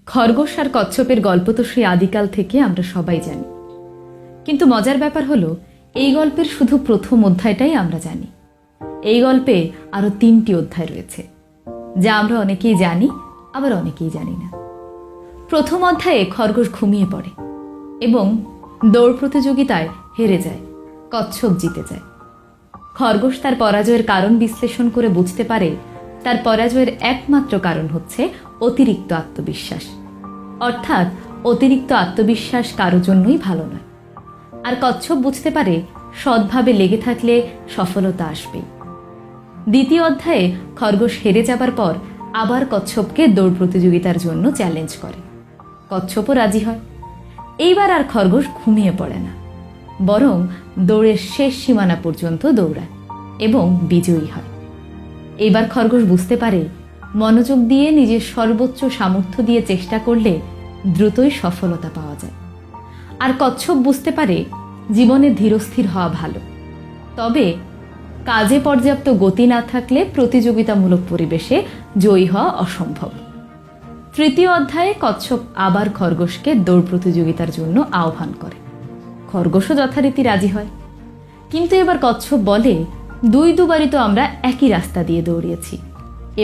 খরগোশ আর কচ্ছপের গল্প তো সেই আদিকাল থেকে আমরা সবাই জানি, কিন্তু মজার ব্যাপার হলো এই গল্পের শুধু প্রথম অধ্যায়টাই আমরা জানি। এই গল্পে আরো 3টি অধ্যায় রয়েছে, যা আমরা অনেকেই জানি, আবার অনেকেই জানি না। প্রথম অধ্যায়ে খরগোশ ঘুমিয়ে পড়ে এবং দৌড় প্রতিযোগিতায় হেরে যায়, কচ্ছপ জিতে যায়। খরগোশ তার পরাজয়ের কারণ বিশ্লেষণ করে বুঝতে পারে তার পরাজয়ের একমাত্র কারণ হচ্ছে অতিরিক্ত আত্মবিশ্বাস। অর্থাৎ অতিরিক্ত আত্মবিশ্বাস কারো জন্যই ভালো নয়। আর কচ্ছপ বুঝতে পারে সৎভাবে লেগে থাকলে সফলতা আসবেই। দ্বিতীয় অধ্যায়ে খরগোশ হেরে যাবার পর আবার কচ্ছপকে দৌড় প্রতিযোগিতার জন্য চ্যালেঞ্জ করে। কচ্ছপও রাজি হয়। এইবার আর খরগোশ ঘুমিয়ে পড়ে না, বরং দৌড়ের শেষ সীমানা পর্যন্ত দৌড়ায় এবং বিজয়ী হয়। এবার খরগোশ বুঝতে পারে মনোযোগ দিয়ে নিজের সর্বোচ্চ সামর্থ্য দিয়ে চেষ্টা করলে দ্রুতই সফলতা পাওয়া যায়। আর কচ্ছপ বুঝতে পারে জীবনে ধীরস্থির হওয়া ভালো, তবে কাজে পর্যাপ্ত গতি না থাকলে প্রতিযোগিতামূলক পরিবেশে জয়ী হওয়া অসম্ভব। তৃতীয় অধ্যায়ে কচ্ছপ আবার খরগোশকে দৌড় প্রতিযোগিতার জন্য আহ্বান করে। খরগোশও যথারীতি রাজি হয়, কিন্তু এবার কচ্ছপ বলে দুবারই তো আমরা একই রাস্তা দিয়ে দৌড়িয়েছি,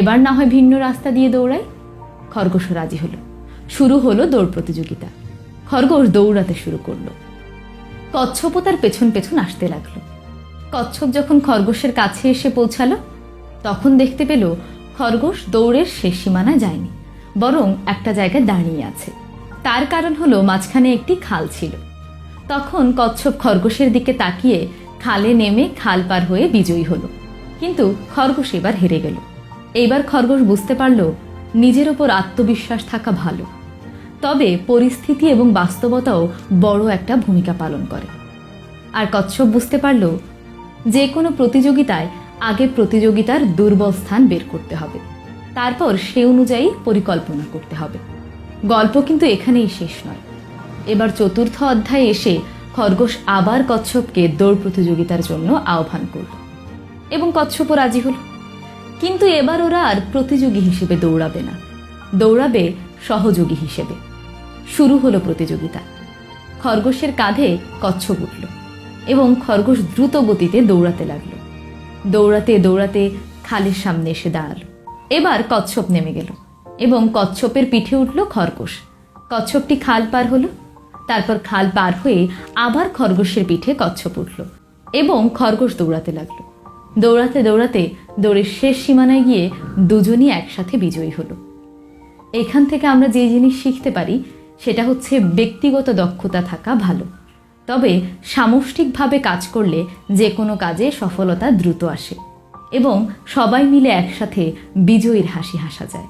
এবার না হয় ভিন্ন রাস্তা দিয়ে দৌড়াই। খরগোশও রাজি হলো। শুরু হলো দৌড় প্রতিযোগিতা। খরগোশ দৌড়াতে শুরু করলো। কচ্ছপও তার পেছন পেছন আসতে লাগলো। কচ্ছপ যখন খরগোশের কাছে এসে পৌঁছালো, তখন দেখতে পেল খরগোশ দৌড়ের শেষ সীমানায় যায়নি, বরং একটা জায়গায় দাঁড়িয়ে আছে। তার কারণ হলো মাঝখানে একটি খাল ছিল। তখন কচ্ছপ খরগোশের দিকে তাকিয়ে খালে নেমে খাল পার হয়ে বিজয়ী হলো। কিন্তু খরগোশ এবার হেরে গেল। এইবার খরগোশ বুঝতে পারল নিজের ওপর আত্মবিশ্বাস থাকা ভালো, তবে পরিস্থিতি এবং বাস্তবতাও বড় একটা ভূমিকা পালন করে। আর কচ্ছপ বুঝতে পারল যে কোনো প্রতিযোগিতায় আগে প্রতিযোগিতার দুর্বল স্থান বের করতে হবে, তারপর সে অনুযায়ী পরিকল্পনা করতে হবে। গল্প কিন্তু এখানেই শেষ নয়। এবার চতুর্থ অধ্যায়ে এসে খরগোশ আবার কচ্ছপকে দৌড় প্রতিযোগিতার জন্য আহ্বান করল এবং কচ্ছপও রাজি হল। কিন্তু এবার ওরা আর প্রতিযোগী হিসেবে দৌড়াবে না, দৌড়াবে সহযোগী হিসেবে। শুরু হলো প্রতিযোগিতা। খরগোশের কাঁধে কচ্ছপ উঠল এবং খরগোশ দ্রুত গতিতে দৌড়াতে লাগলো। দৌড়াতে দৌড়াতে খালের সামনে এসে দাঁড়ালো। এবার কচ্ছপ নেমে গেল এবং কচ্ছপের পিঠে উঠল খরগোশ। কচ্ছপটি খাল পার হলো, তারপর খাল পার হয়ে আবার খরগোশের পিঠে কচ্ছপ উঠল এবং খরগোশ দৌড়াতে লাগলো। দৌড়াতে দৌড়াতে দৌড়ের শেষ সীমানায় গিয়ে দুজনই একসাথে বিজয়ী হলো। এখান থেকে আমরা যে জিনিস শিখতে পারি সেটা হচ্ছে ব্যক্তিগত দক্ষতা থাকা ভালো, তবে সামষ্টিকভাবে কাজ করলে যে কোনো কাজে সফলতা দ্রুত আসে এবং সবাই মিলে একসাথে বিজয়ীর হাসি হাসা যায়।